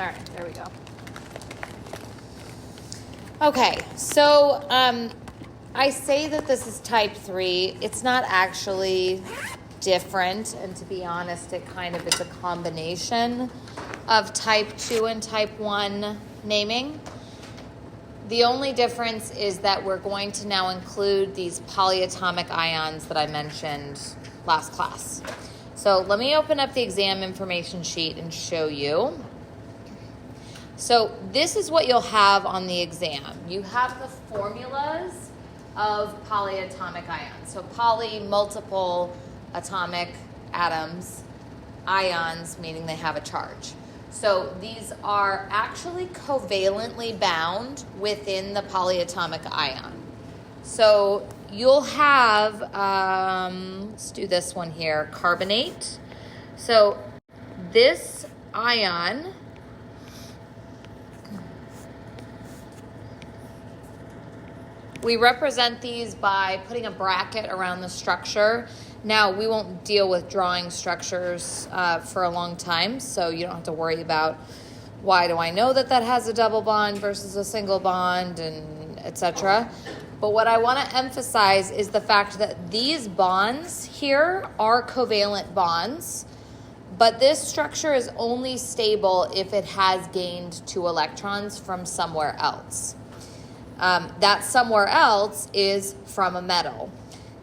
right, there we go. Okay, so I say that this is type 3. It's not actually different, and to be honest, it's a combination of type 2 and type 1 naming. The only difference is that we're going to now include these polyatomic ions that I mentioned last class. So let me open up the exam information sheet and show you. So this is what you'll have on the exam. You have the formulas of polyatomic ions. So poly, multiple atomic atoms, ions, meaning they have a charge. So these are actually covalently bound within the polyatomic ion. So you'll have, let's do this one here, carbonate. So this ion we represent these by putting a bracket around the structure. Now, we won't deal with drawing structures for a long time, so you don't have to worry about why do I know that has a double bond versus a single bond, and etc. But what I want to emphasize is the fact that these bonds here are covalent bonds, but this structure is only stable if it has gained 2 electrons from somewhere else. That somewhere else is from a metal.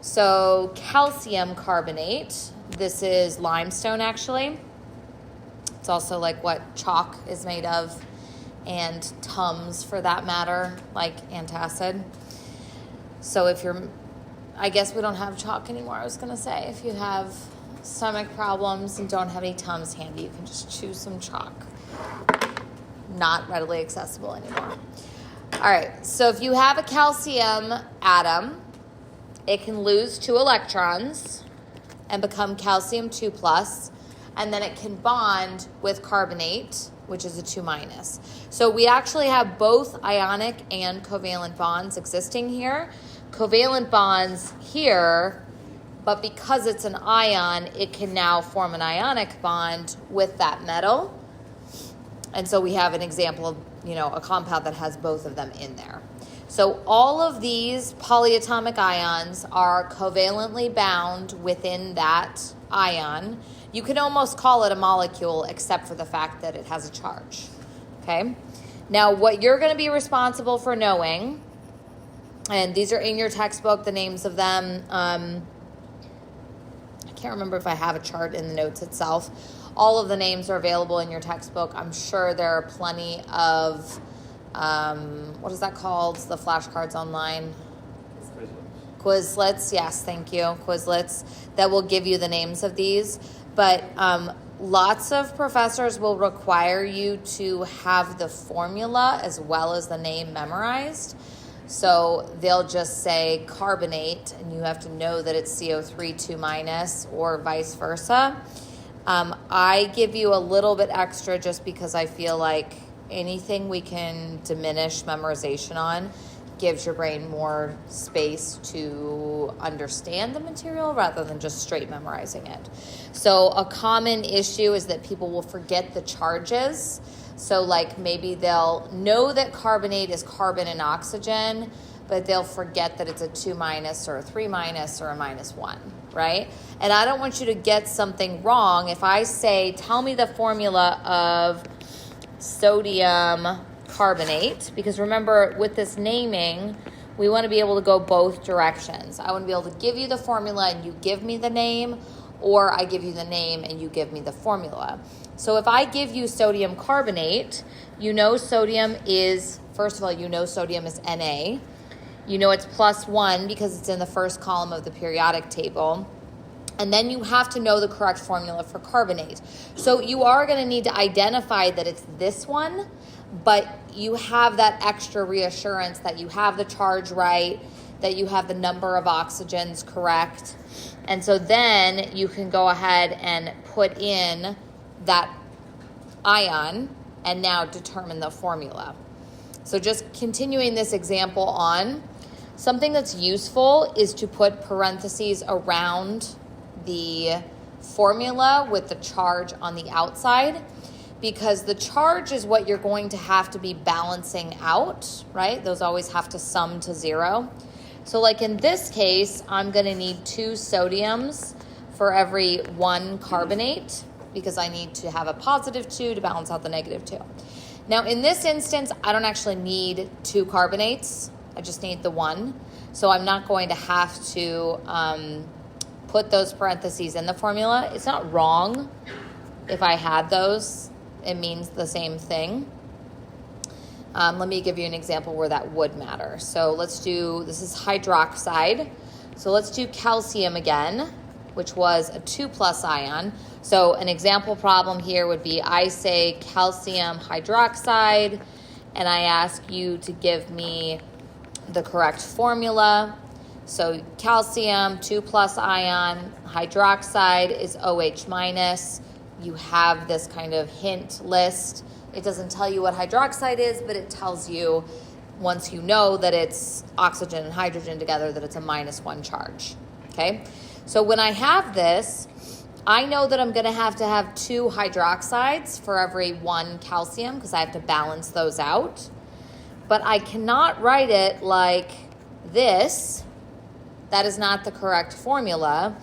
So calcium carbonate, this is limestone actually. It's also like what chalk is made of, and Tums for that matter, like antacid. So I guess we don't have chalk anymore, I was going to say. If you have stomach problems and don't have any Tums handy, you can just choose some chalk. Not readily accessible anymore. All right, so if you have a calcium atom, it can lose 2 electrons and become calcium 2+, and then it can bond with carbonate, which is a 2-. So we actually have both ionic and covalent bonds existing here. Covalent bonds here, but because it's an ion, it can now form an ionic bond with that metal. And so we have an example of, a compound that has both of them in there. So all of these polyatomic ions are covalently bound within that ion. You can almost call it a molecule except for the fact that it has a charge. Okay? Now, what you're going to be responsible for knowing, and these are in your textbook, the names of them. I can't remember if I have a chart in the notes itself. All of the names are available in your textbook. I'm sure there are plenty of, what is that called? The flashcards online? Quizlets. Yes, thank you. Quizlets that will give you the names of these. But lots of professors will require you to have the formula as well as the name memorized. So they'll just say carbonate, and you have to know that it's CO3 2- or vice versa. I give you a little bit extra just because I feel like anything we can diminish memorization on gives your brain more space to understand the material rather than just straight memorizing it. So a common issue is that people will forget the charges. So like maybe they'll know that carbonate is carbon and oxygen, but they'll forget that it's a 2- or a 3- or a -1, right? And I don't want you to get something wrong. If I say, tell me the formula of sodium carbonate, because remember, with this naming, we want to be able to go both directions. I want to be able to give you the formula and you give me the name, or I give you the name and you give me the formula. So if I give you sodium carbonate, sodium is, first of all, sodium is Na. It's +1 because it's in the first column of the periodic table. And then you have to know the correct formula for carbonate. So you are going to need to identify that it's this one, but you have that extra reassurance that you have the charge right, that you have the number of oxygens correct. And so then you can go ahead and put in that ion and now determine the formula. So just continuing this example on, something that's useful is to put parentheses around the formula with the charge on the outside, because the charge is what you're going to have to be balancing out, right? Those always have to sum to 0. So like in this case, I'm going to need 2 sodiums for every 1 carbonate, because I need to have a positive 2 to balance out the negative 2. Now in this instance, I don't actually need 2 carbonates. I just need the 1. So I'm not going to have to put those parentheses in the formula. It's not wrong if I had those. It means the same thing. Let me give you an example where that would matter. So this is hydroxide. So let's do calcium again, which was a 2+ ion. So an example problem here would be, I say calcium hydroxide, and I ask you to give me the correct formula. So calcium, 2+ ion, hydroxide is OH minus. You have this kind of hint list. It doesn't tell you what hydroxide is, but it tells you, once you know that it's oxygen and hydrogen together, that it's a -1 charge, okay? So when I have this, I know that I'm gonna have to have 2 hydroxides for every 1 calcium, because I have to balance those out. But I cannot write it like this. That is not the correct formula.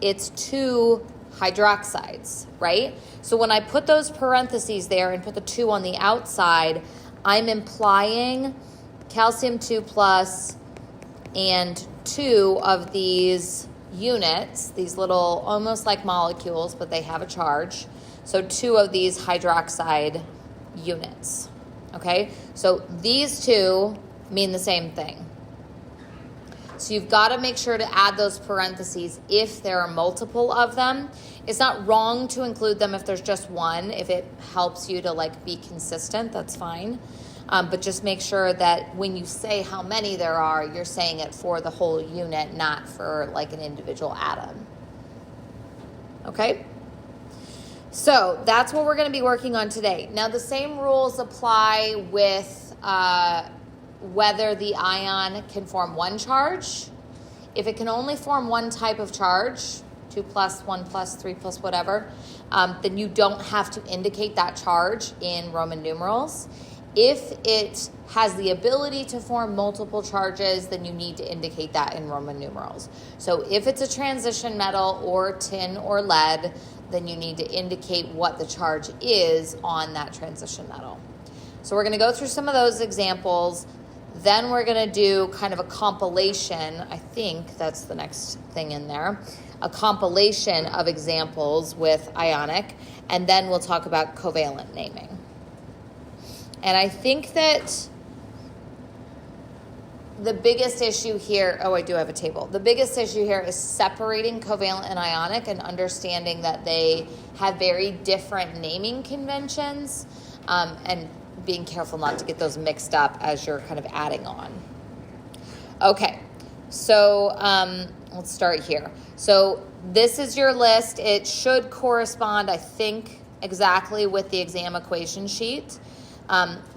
It's 2 hydroxides, right? So when I put those parentheses there and put the 2 on the outside, I'm implying calcium 2+ and 2 of these units, these little almost like molecules, but they have a charge. So 2 of these hydroxide units, okay? So these 2 mean the same thing. So you've got to make sure to add those parentheses if there are multiple of them. It's not wrong to include them if there's just one. If it helps you to like be consistent, that's fine. But just make sure that when you say how many there are, you're saying it for the whole unit, not for like an individual atom. Okay? So that's what we're going to be working on today. Now the same rules apply with whether the ion can form 1 charge. If it can only form 1 type of charge, 2+, 1+, 3+, whatever, then you don't have to indicate that charge in Roman numerals. If it has the ability to form multiple charges, then you need to indicate that in Roman numerals. So if it's a transition metal or tin or lead, then you need to indicate what the charge is on that transition metal. So we're going to go through some of those examples. Then we're going to do kind of a compilation. I think that's the next thing in there. A compilation of examples with ionic. And then we'll talk about covalent naming. And I think that the biggest issue here, I do have a table. The biggest issue here is separating covalent and ionic and understanding that they have very different naming conventions, and being careful not to get those mixed up as you're kind of adding on. Okay, so let's start here. So this is your list. It should correspond, I think, exactly with the exam equation sheet.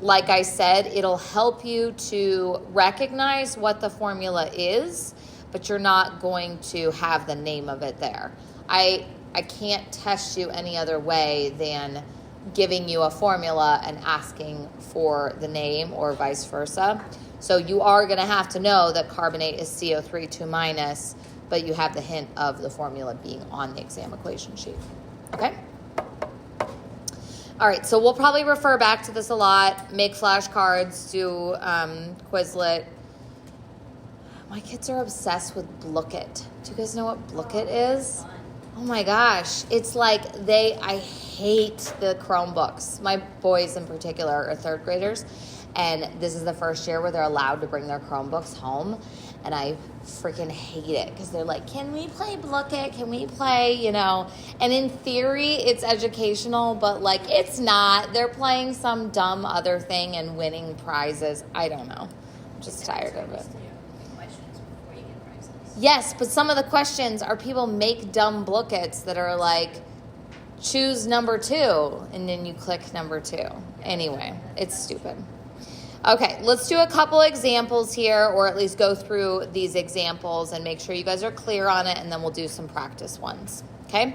Like I said, it'll help you to recognize what the formula is, but you're not going to have the name of it there. I can't test you any other way than giving you a formula and asking for the name or vice versa. So you are going to have to know that carbonate is CO3 2-, but you have the hint of the formula being on the exam equation sheet. Okay? All right, so we'll probably refer back to this a lot, make flashcards, do Quizlet. My kids are obsessed with Blooket. Do you guys know what Blooket is? Oh my gosh, it's like I hate the Chromebooks. My boys in particular are 3rd graders, and this is the first year where they're allowed to bring their Chromebooks home, and I freaking hate it because they're like, can we play Blooket? Can we play, And in theory, it's educational, but like it's not. They're playing some dumb other thing and winning prizes. I don't know. I'm just tired of it. Yes, but some of the questions are people make dumb Blookets that are like, choose number 2, and then you click number 2. Anyway, it's stupid. Okay, let's do a couple examples here, or at least go through these examples and make sure you guys are clear on it, and then we'll do some practice ones, okay?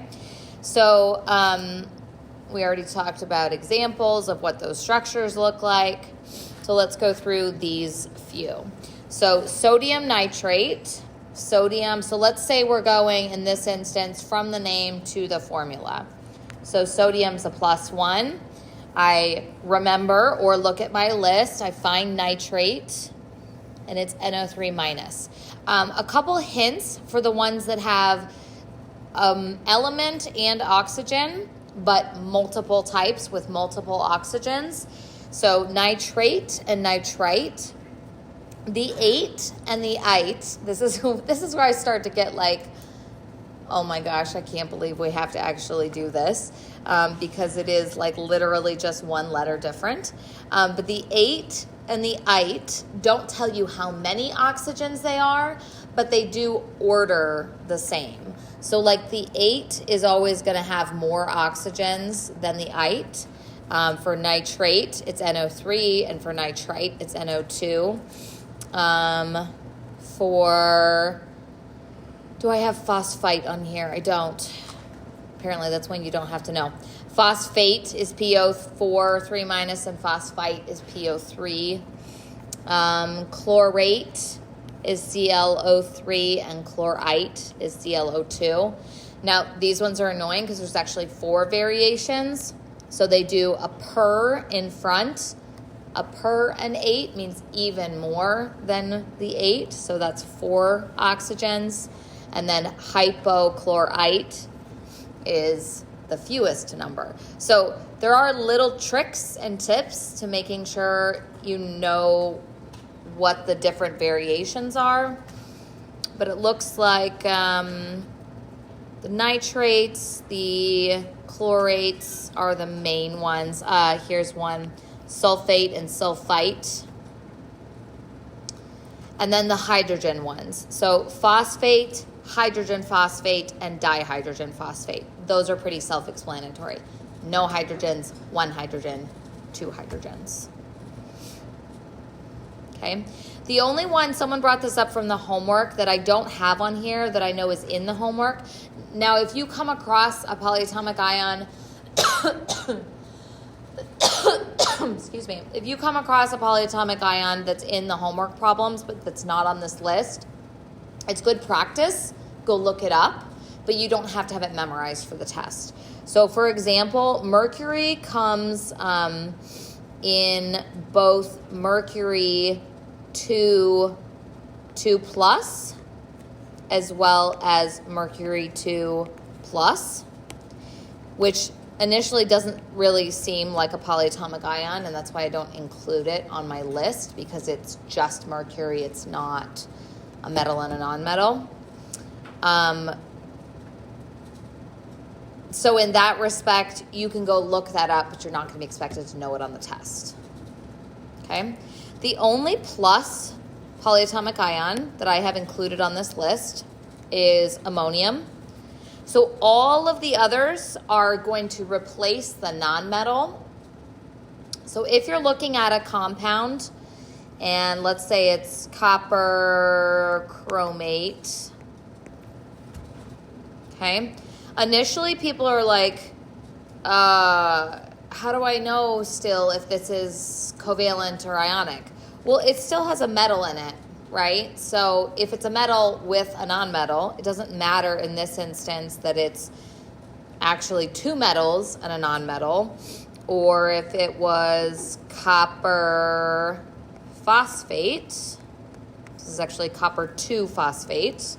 So We already talked about examples of what those structures look like. So let's go through these few. So sodium nitrate, sodium. So let's say we're going, in this instance, from the name to the formula. So sodium's a +1. I remember or look at my list. I find nitrate, and it's NO3 minus. A couple hints for the ones that have element and oxygen, but multiple types with multiple oxygens. So nitrate and nitrite. The ate and the ite, this is where I start to get like, oh my gosh, I can't believe we have to actually do this, because it is like literally just one letter different. But the ate and the ite don't tell you how many oxygens they are, but they do order the same. So like the ate is always going to have more oxygens than the ite. For nitrate, it's NO3, and for nitrite, it's NO2. Do I have phosphite on here? I don't. Apparently that's when you don't have to know. Phosphate is PO4, 3 minus, and phosphite is PO3. Chlorate is ClO3, and chlorite is ClO2. Now, these ones are annoying because there's actually 4 variations. So they do a per in front. A per and 8 means even more than the 8. So that's 4 oxygens. And then hypochlorite is the fewest number. So there are little tricks and tips to making sure you know what the different variations are. But it looks like the nitrates, the chlorates are the main ones. Here's one, sulfate and sulfite. And then the hydrogen ones. So phosphate, hydrogen phosphate, and dihydrogen phosphate. Those are pretty self-explanatory. No hydrogens, 1 hydrogen, 2 hydrogens. Okay. The only one, someone brought this up from the homework that I don't have on here that I know is in the homework. Now, if you come across a polyatomic ion, excuse me, if you come across a polyatomic ion that's in the homework problems, but that's not on this list, it's good practice. Go look it up, but you don't have to have it memorized for the test. So, for example, mercury comes in both mercury 2 plus as well as mercury 2 plus, which initially doesn't really seem like a polyatomic ion, and that's why I don't include it on my list, because it's just mercury. It's not a metal and a non-metal. So in that respect, you can go look that up, but you're not going to be expected to know it on the test. Okay? The only plus polyatomic ion that I have included on this list is ammonium. So all of the others are going to replace the nonmetal. So if you're looking at a compound, and let's say it's copper chromate, okay? Initially, people are like, how do I know still if this is covalent or ionic? Well, it still has a metal in it, right? So if it's a metal with a nonmetal, it doesn't matter in this instance that it's actually 2 metals and a nonmetal, or if it was copper phosphate. This is actually copper 2 phosphate.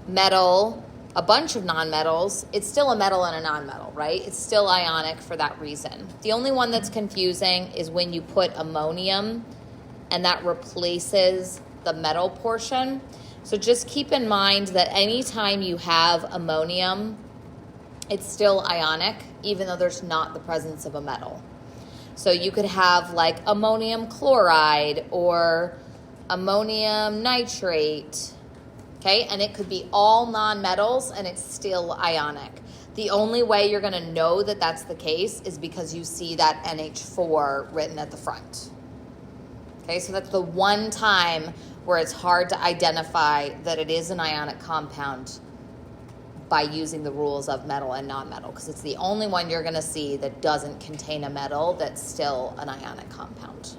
Metal, a bunch of nonmetals, it's still a metal and a nonmetal, right? It's still ionic for that reason. The only one that's confusing is when you put ammonium and that replaces the metal portion. So just keep in mind that anytime you have ammonium, it's still ionic, even though there's not the presence of a metal. So you could have like ammonium chloride or ammonium nitrate, okay? And it could be all nonmetals and it's still ionic. The only way you're gonna know that that's the case is because you see that NH4 written at the front. Okay, so that's the one time where it's hard to identify that it is an ionic compound by using the rules of metal and non-metal, because it's the only one you're going to see that doesn't contain a metal that's still an ionic compound.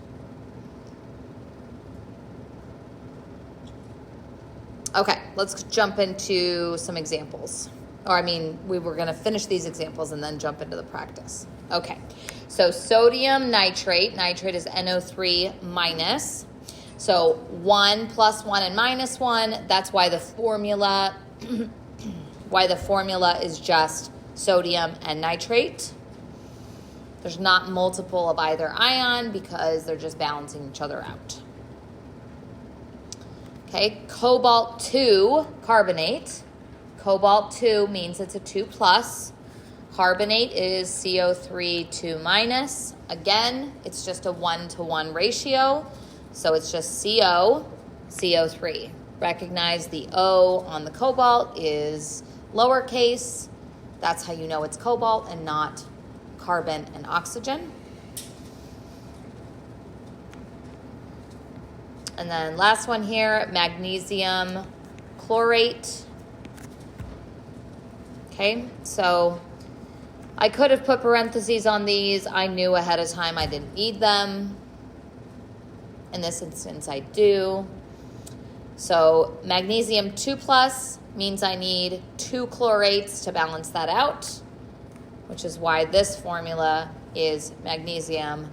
Okay, let's jump into some examples. We were going to finish these examples and then jump into the practice. Okay, so sodium nitrate. Nitrate is NO3 minus. So 1 plus 1 and minus 1. That's why the formula is just sodium and nitrate. There's not multiple of either ion because they're just balancing each other out. Okay, cobalt 2 carbonate. Cobalt 2 means it's a 2 plus. Carbonate is CO3 2 minus. Again, it's just a 1-to-1 ratio. So it's just CO, CO3. Recognize the O on the cobalt is lowercase. That's how you know it's cobalt and not carbon and oxygen. And then last one here, magnesium chlorate. Okay, so I could have put parentheses on these. I knew ahead of time I didn't need them. In this instance, I do. So magnesium 2 plus means I need 2 chlorates to balance that out, which is why this formula is magnesium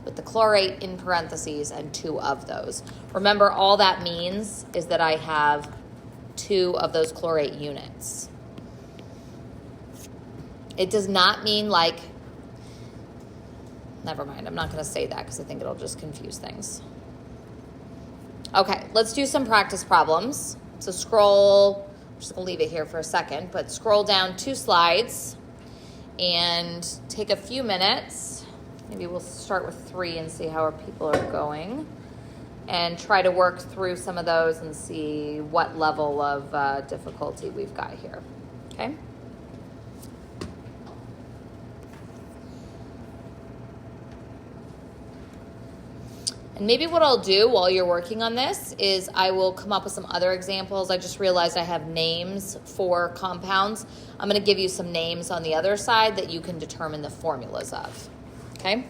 with the chlorate in parentheses and 2 of those. Remember, all that means is that I have 2 of those chlorate units. It does not mean never mind, I'm not going to say that because I think it'll just confuse things. Okay, let's do some practice problems. So scroll, I'm just going to leave it here for a second, but scroll down 2 slides and take a few minutes. Maybe we'll start with 3 and see how our people are going, and try to work through some of those and see what level of difficulty we've got here. Okay? And maybe what I'll do while you're working on this is I will come up with some other examples. I just realized I have names for compounds. I'm going to give you some names on the other side that you can determine the formulas of. Okay?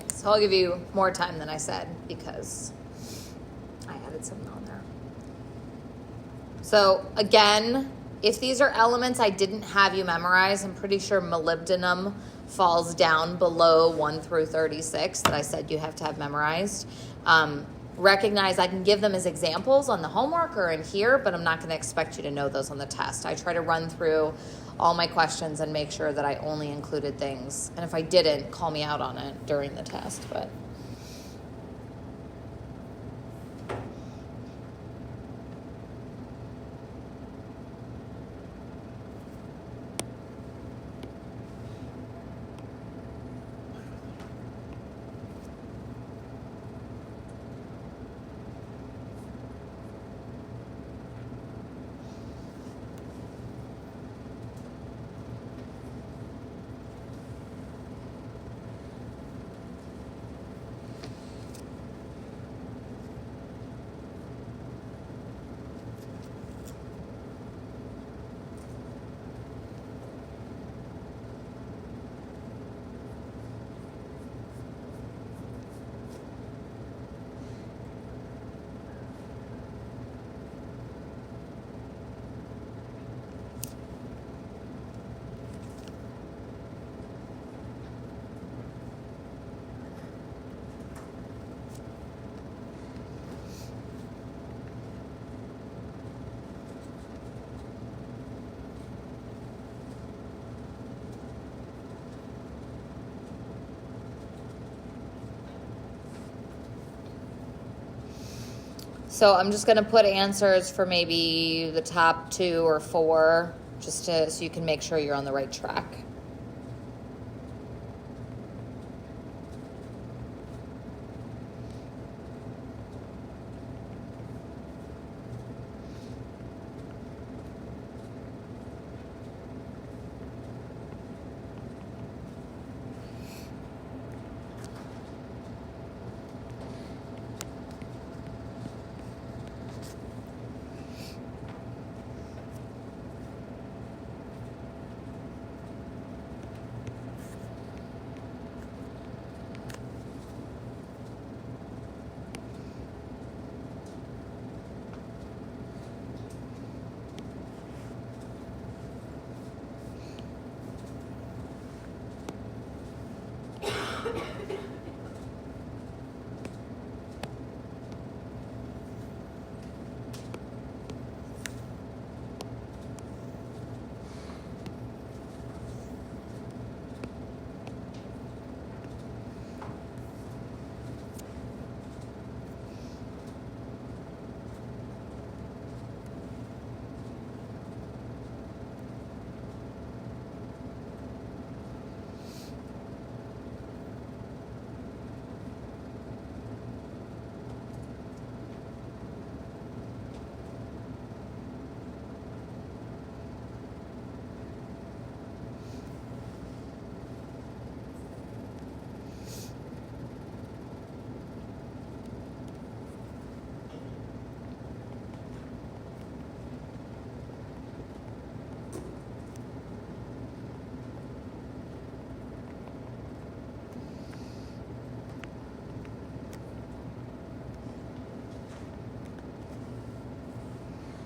So I'll give you more time than I said because I added something on there. So again, If these are elements I didn't have you memorize, I'm pretty sure molybdenum falls down below 1 through 36 that I said you have to have memorized. Recognize I can give them as examples on the homework or in here, but I'm not going to expect you to know those on the test. I try to run through all my questions and make sure that I only included things. And if I didn't, call me out on it during the test. But so I'm just going to put answers for maybe the top 2 or 4, just so you can make sure you're on the right track.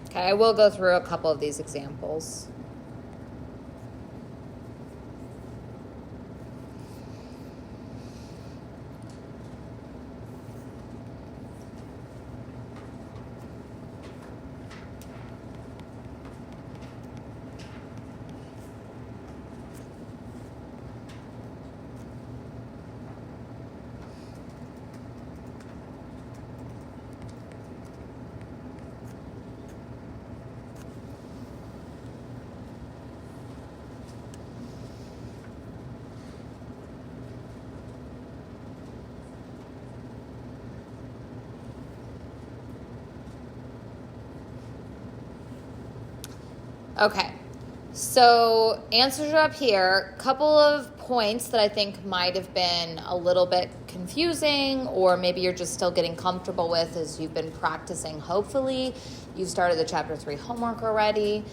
Okay, I will go through a couple of these examples. Okay, so answers are up here. Couple of points that I think might have been a little bit confusing, or maybe you're just still getting comfortable with as you've been practicing. Hopefully, you started the Chapter 3 homework already.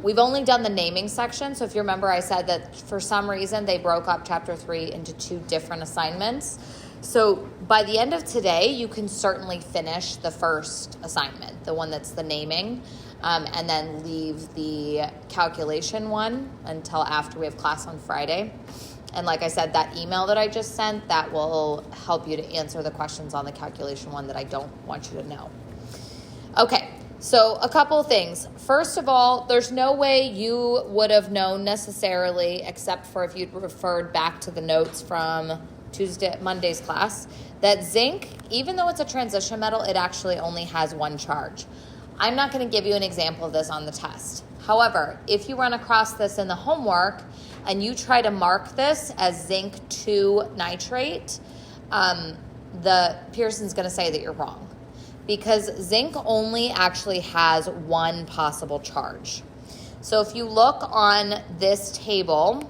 We've only done the naming section, so if you remember, I said that for some reason they broke up Chapter 3 into 2 different assignments. So by the end of today, you can certainly finish the first assignment, the one that's the naming. and then leave the calculation one until after we have class on Friday. And like I said, that email that I just sent, that will help you to answer the questions on the calculation one that I don't want you to know. Okay, so a couple of things. First of all, there's no way you would have known necessarily, except for if you'd referred back to the notes from Monday's class, that zinc, even though it's a transition metal, it actually only has one charge. I'm not going to give you an example of this on the test. However, if you run across this in the homework and you try to mark this as zinc 2 nitrate, the Pearson's going to say that you're wrong, because zinc only actually has one possible charge. So if you look on this table,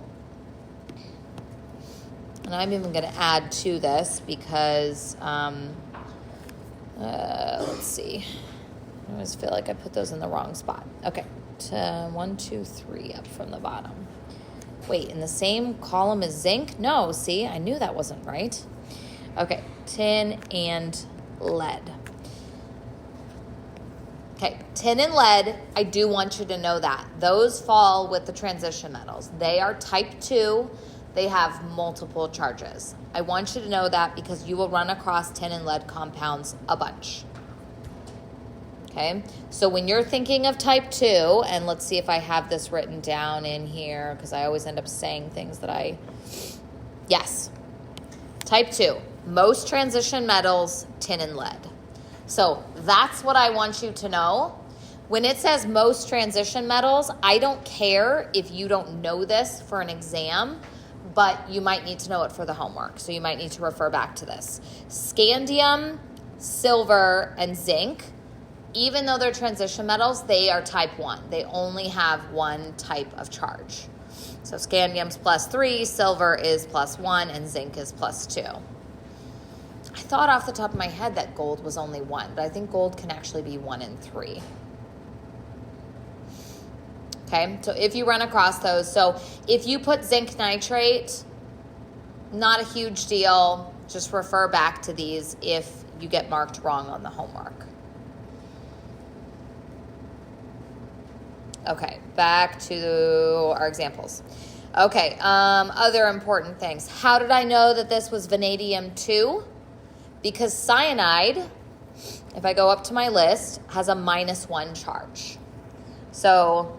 and I'm even going to add to this because, let's see. I always feel like I put those in the wrong spot. Okay, 1, 2, 3 up from the bottom. Wait, in the same column as zinc? No, see, I knew that wasn't right. Okay, tin and lead. Okay, tin and lead, I do want you to know that. Those fall with the transition metals. They are type 2. They have multiple charges. I want you to know that because you will run across tin and lead compounds a bunch. Okay, so when you're thinking of type 2, and let's see if I have this written down in here, because I always end up saying things that yes. Type 2, most transition metals, tin and lead. So that's what I want you to know. When it says most transition metals, I don't care if you don't know this for an exam, but you might need to know it for the homework. So you might need to refer back to this. Scandium, silver, and zinc, even though they're transition metals, they are type 1. They only have one type of charge. So scandium's +3, silver is +1, and zinc is +2. I thought off the top of my head that gold was only 1, but I think gold can actually be 1 and 3. Okay, so if you run across those, so if you put zinc nitrate, not a huge deal. Just refer back to these if you get marked wrong on the homework. Okay, back to our examples. Okay, other important things. How did I know that this was vanadium 2? Because cyanide, if I go up to my list, has a -1 charge. So,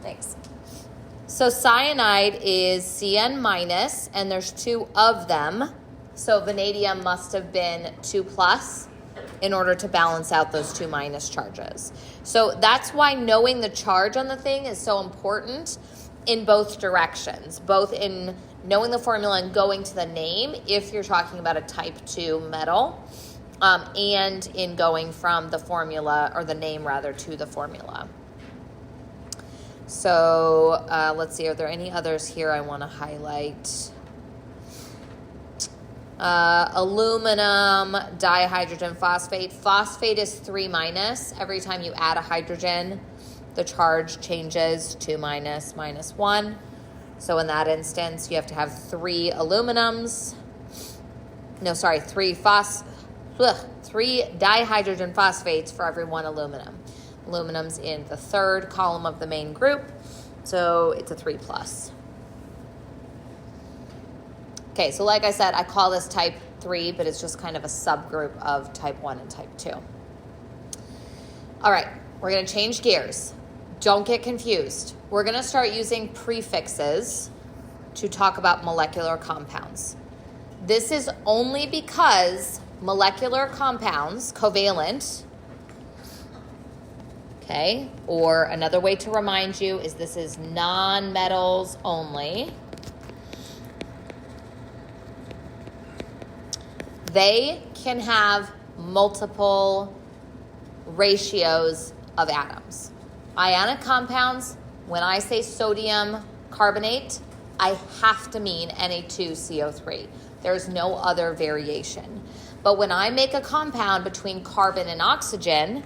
thanks. So cyanide is Cn-, and there's 2 of them. So vanadium must have been 2+ in order to balance out those 2- charges. So that's why knowing the charge on the thing is so important in both directions, both in knowing the formula and going to the name if you're talking about a type 2 metal, and in going from the formula, or the name rather, to the formula. So let's see, are there any others here I want to highlight? Aluminum dihydrogen phosphate. Phosphate is 3-. Every time you add a hydrogen, the charge changes 2-, -1. So in that instance, you have to have 3 aluminums. No, sorry, 3 dihydrogen phosphates for every 1 aluminum. Aluminum's in the 3rd column of the main group, so it's a 3+. Okay, so like I said, I call this type 3, but it's just kind of a subgroup of type 1 and type 2. All right, we're going to change gears. Don't get confused. We're going to start using prefixes to talk about molecular compounds. This is only because molecular compounds, covalent, okay, or another way to remind you is this is non-metals only. They can have multiple ratios of atoms. Ionic compounds, when I say sodium carbonate, I have to mean Na2CO3. There's no other variation. But when I make a compound between carbon and oxygen,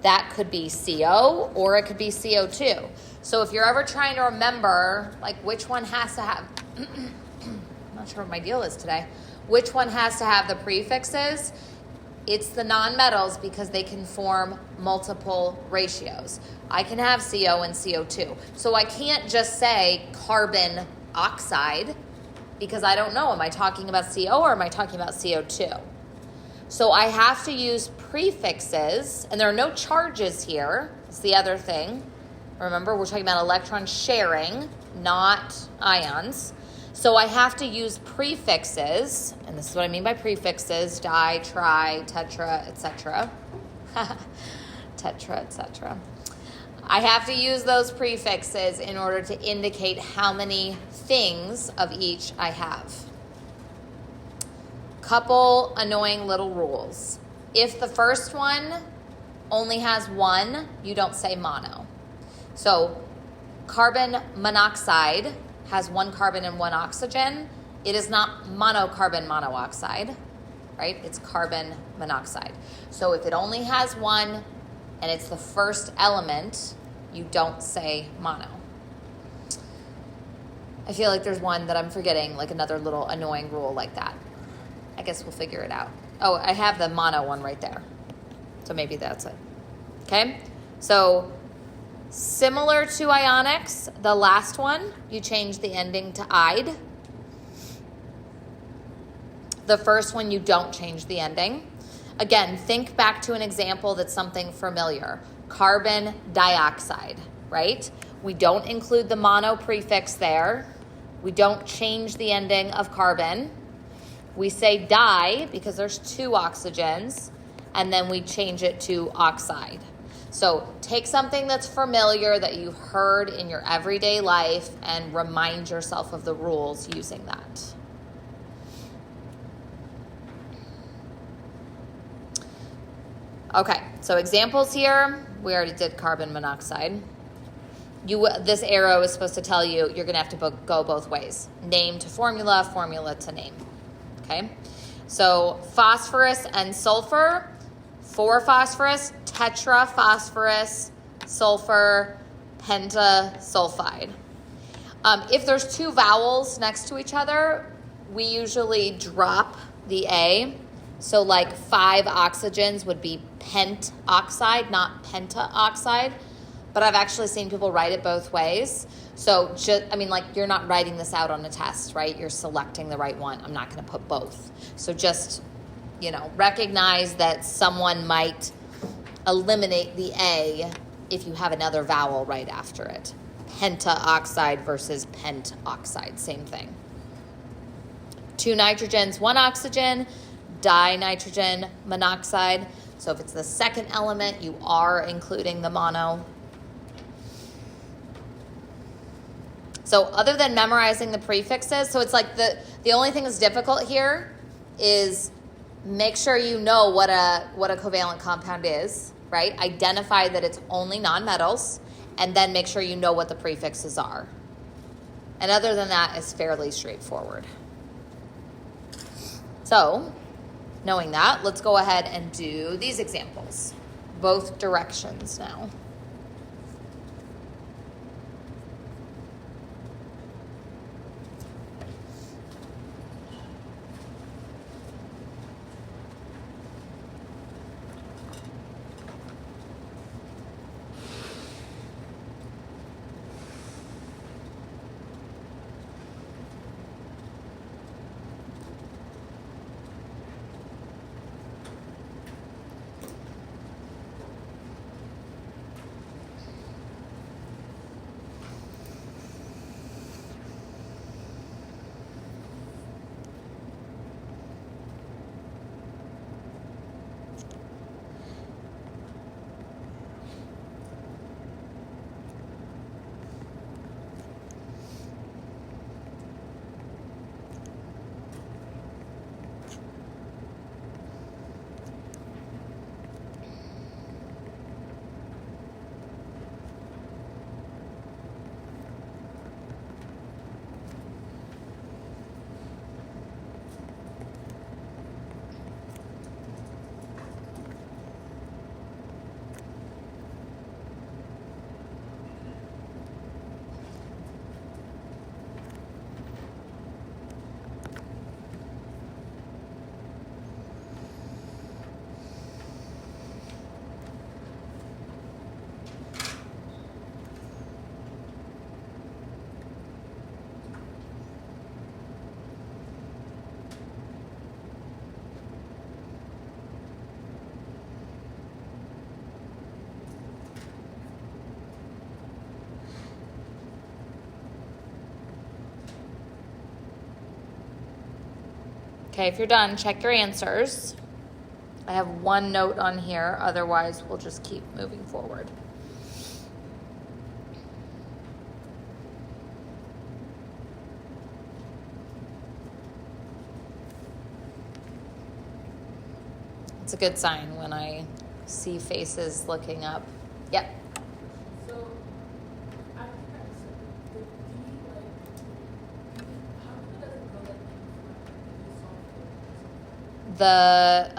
that could be CO or it could be CO2. So if you're ever trying to remember, like, which one has to have, I'm not sure what my deal is today, which one has to have the prefixes, It's the nonmetals because they can form multiple ratios. I can have CO and CO2. So I can't just say carbon oxide because I don't know. Am I talking about CO or am I talking about CO2? So I have to use prefixes, and there are no charges here. That's the other thing. Remember, we're talking about electron sharing, not ions. So I have to use prefixes, and this is what I mean by prefixes: di, tri, tetra, etc. Tetra, etc. I have to use those prefixes in order to indicate how many things of each I have. Couple annoying little rules. If the first one only has one, you don't say mono. So carbon monoxide has one carbon and one oxygen. It is not monocarbon monoxide, right? It's carbon monoxide. So if it only has one and it's the first element, you don't say mono. I feel like there's one that I'm forgetting, like another little annoying rule like that. I guess we'll figure it out. Oh, I have the mono one right there. So maybe that's it. Okay? So similar to ionics, the last one, you change the ending to "ide." The first one, you don't change the ending. Again, think back to an example that's something familiar. Carbon dioxide, right? We don't include the mono prefix there. We don't change the ending of carbon. We say di because there's two oxygens, and then we change it to oxide. So take something that's familiar that you've heard in your everyday life and remind yourself of the rules using that. Okay, so examples here. We already did carbon monoxide. This arrow is supposed to tell you you're going to have to go both ways. Name to formula, formula to name. Okay, so phosphorus and sulfur, 4-phosphorus, tetraphosphorus, sulfur, pentasulfide. If there's two vowels next to each other, we usually drop the A. So like 5 oxygens would be pentoxide, not pentaoxide. But I've actually seen people write it both ways. So you're not writing this out on a test, right? You're selecting the right one. I'm not going to put both. So just, recognize that someone might eliminate the A if you have another vowel right after it. Pentaoxide versus pentoxide, same thing. 2 nitrogens, 1 oxygen, dinitrogen monoxide. So if it's the second element, you are including the mono. So other than memorizing the prefixes, so it's like the only thing that's difficult here is make sure you know what a covalent compound is, right? Identify that it's only nonmetals, and then make sure you know what the prefixes are. And other than that, it's fairly straightforward. So, knowing that, let's go ahead and do these examples. Both directions now. Okay, if you're done, check your answers. I have one note on here, otherwise we'll just keep moving forward. It's a good sign when I see faces looking up. Yep. So, I think I said the D, how does it go that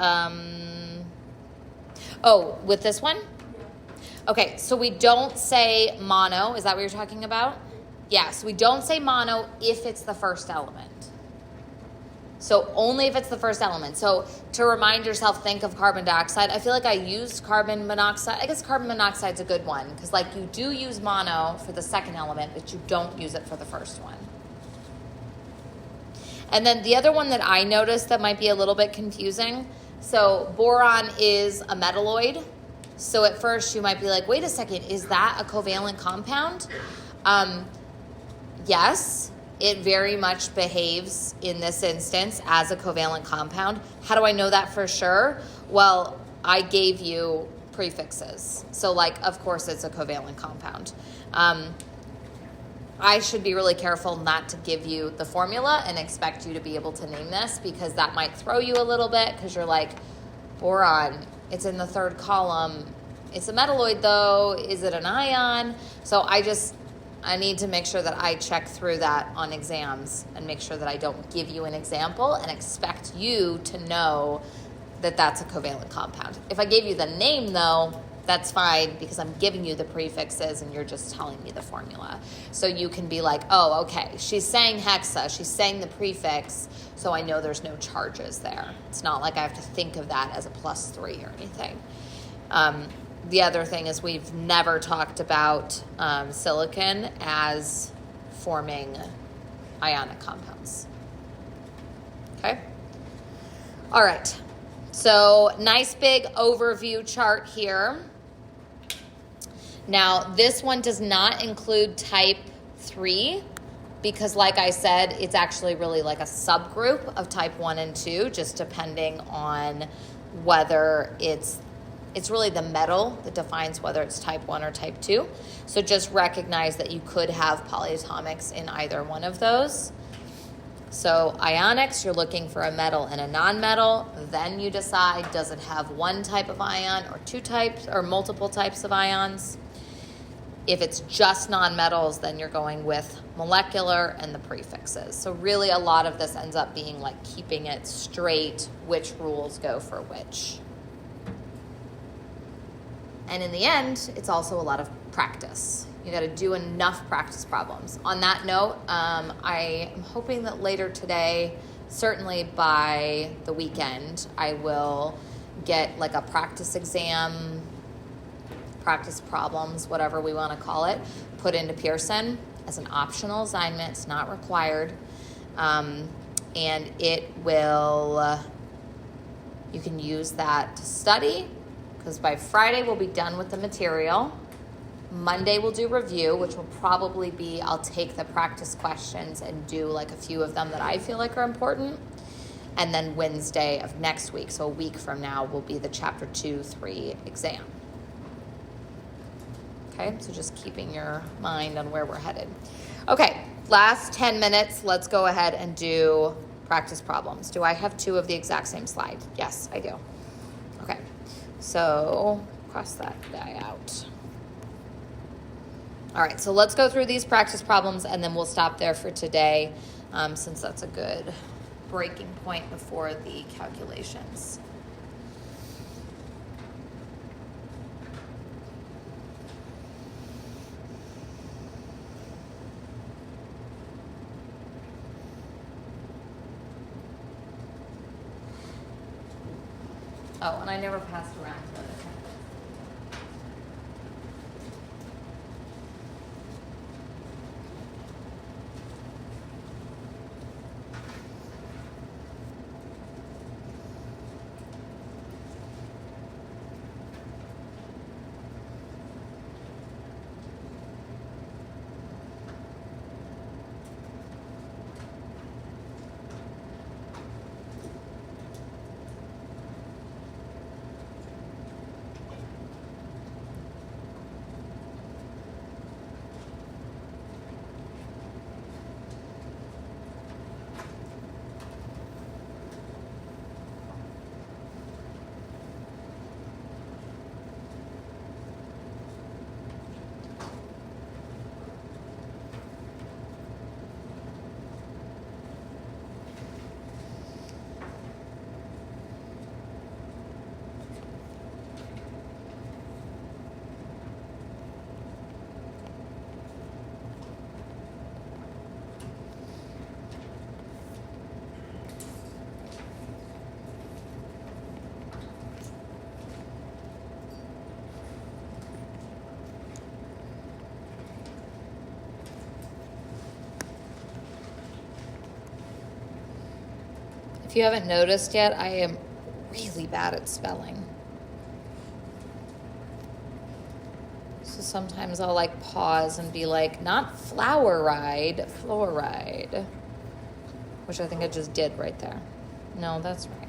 Oh, with this one? Yeah. Okay, so we don't say mono. Is that what you're talking about? Yeah, so we don't say mono if it's the first element. So only if it's the first element. So to remind yourself, think of carbon dioxide. I feel like I used carbon monoxide. I guess carbon monoxide's a good one because like you do use mono for the second element, but you don't use it for the first one. And then the other one that I noticed that might be a little bit confusing. So boron is a metalloid. So at first you might be like, wait a second, is that a covalent compound? Yes. It very much behaves in this instance as a covalent compound. How do I know that for sure? Well, I gave you prefixes. So like, of course it's a covalent compound. I should be really careful not to give you the formula and expect you to be able to name this because that might throw you a little bit because you're like, boron, it's in the third column. It's a metalloid though. Is it an ion? So I need to make sure that I check through that on exams and make sure that I don't give you an example and expect you to know that that's a covalent compound. If I gave you the name though, that's fine because I'm giving you the prefixes and you're just telling me the formula. So you can be like, oh, okay, she's saying hexa, she's saying the prefix, so I know there's no charges there. It's not like I have to think of that as a +3 or anything. The other thing is we've never talked about silicon as forming ionic compounds. Okay? All right. So nice big overview chart here. Now, this one does not include type 3 because like I said, it's actually really like a subgroup of type 1 and 2, just depending on whether it's really the metal that defines whether it's type 1 or type 2. So just recognize that you could have polyatomics in either one of those. So ionics, you're looking for a metal and a nonmetal. Then you decide, does it have one type of ion or two types or multiple types of ions? If it's just nonmetals, then you're going with molecular and the prefixes. So really a lot of this ends up being like keeping it straight, which rules go for which. And in the end, it's also a lot of practice. You got to do enough practice problems. On that note, I am hoping that later today, certainly by the weekend, I will get like a practice exam, practice problems, whatever we want to call it, put into Pearson as an optional assignment. It's not required. And it will, you can use that to study because by Friday we'll be done with the material. Monday we'll do review, which will probably be, I'll take the practice questions and do like a few of them that I feel like are important. And then Wednesday of next week, so a week from now, will be the chapter 2-3 exam. Okay, so just keeping your mind on where we're headed. Okay, last 10 minutes, let's go ahead and do practice problems. Do I have two of the exact same slide? Yes, I do. Okay, so cross that guy out. All right, so let's go through these practice problems and then we'll stop there for today since that's a good breaking point before the calculations. Oh, and I never passed around the other template. If you haven't noticed yet, I am really bad at spelling. So sometimes I'll like pause and be like, not fluoride, fluoride. Which I think I just did right there. No, that's right.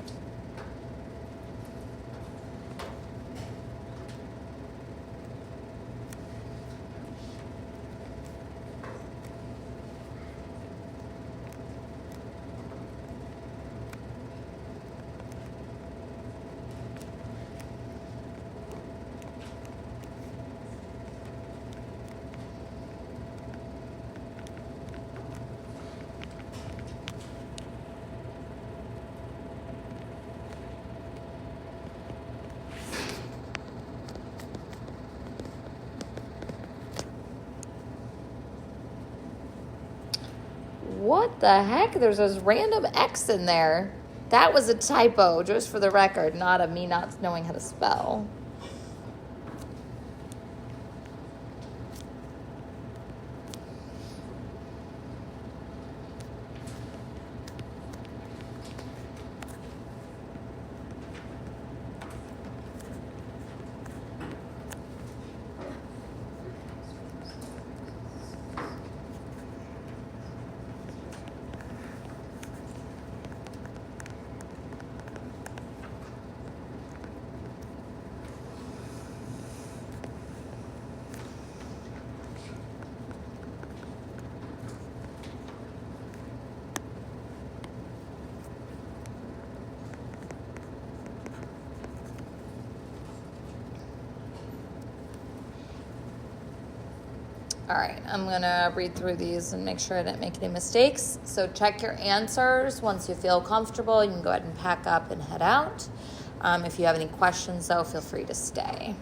What the heck? There's this random X in there. That was a typo, just for the record, not a me not knowing how to spell. All right, I'm gonna read through these and make sure I didn't make any mistakes. So check your answers. Once you feel comfortable, you can go ahead and pack up and head out. If you have any questions, though, feel free to stay.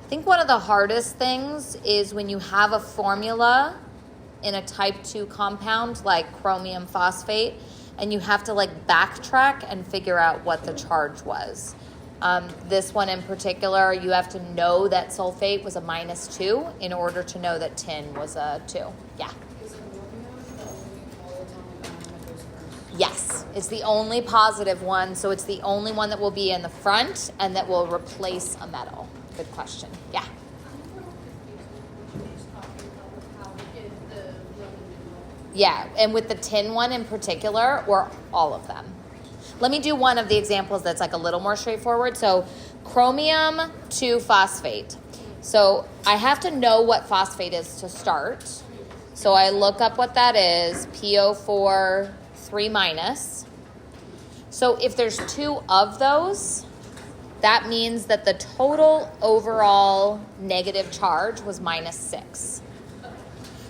I think one of the hardest things is when you have a formula in a type 2 compound like chromium phosphate, and you have to like backtrack and figure out what the charge was. This one in particular, you have to know that sulfate was a -2 in order to know that tin was a 2. Yeah. Is chromium the only polyatomic ion that goes first? Yes, it's the only positive one, so it's the only one that will be in the front and that will replace a metal. Good question. Yeah. Yeah, and with the tin one in particular, or all of them. Let me do one of the examples that's like a little more straightforward. So chromium 2 phosphate. So I have to know what phosphate is to start. So I look up what that is, PO4 3-. So if there's 2 of those, that means that the total overall negative charge was -6.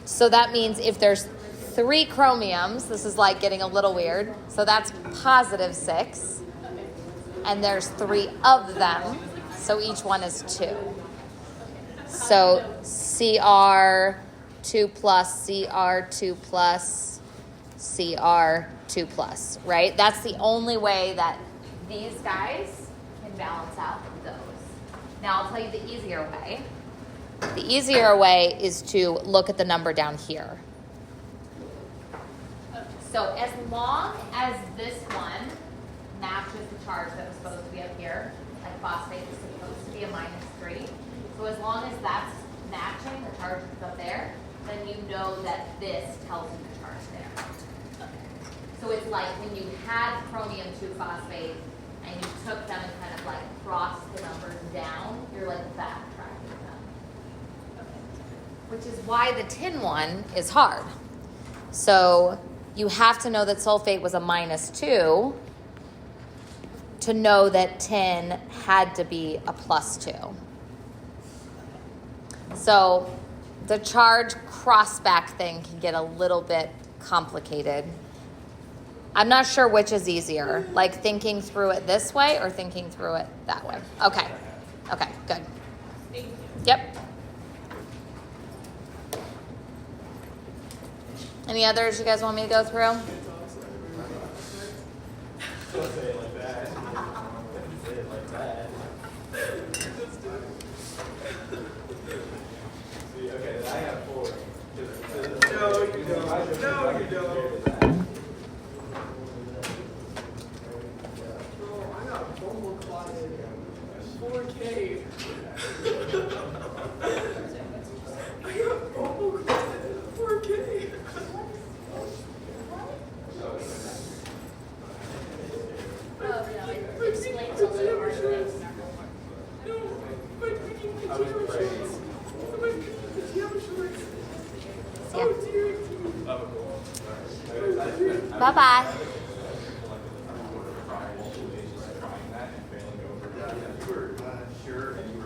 So that means if there's 3 chromiums, this is like getting a little weird, so that's +6, and there's 3 of them, so each one is 2. So Cr2+, Cr2+, Cr2+, right? That's the only way that these guys can balance out those. Now I'll tell you the easier way. The easier way is to look at the number down here. So as long as this one matches the charge that was supposed to be up here, like phosphate is supposed to be a -3. So as long as that's matching, the charge that's up there, then you know that this tells you the charge there. So it's like when you had chromium 2 phosphate and you took them and kind of like crossed the numbers down, you're like backtracking them. Which is why the tin one is hard. So you have to know that sulfate was a -2 to know that tin had to be a +2. So the charge crossback thing can get a little bit complicated. I'm not sure which is easier, like thinking through it this way or thinking through it that way. Okay, good. Thank you. Yep. Any others you guys want me to go through? Don't say it like that. No, you don't. Bro, I got bumble clotted 4K. I got bumble clotted 4K. Explains a little more of this. No, my freaking pajama shorts. My freaking pajama shorts. Oh dear. Bye bye. Trying that and failing over. Yeah, you were sure and you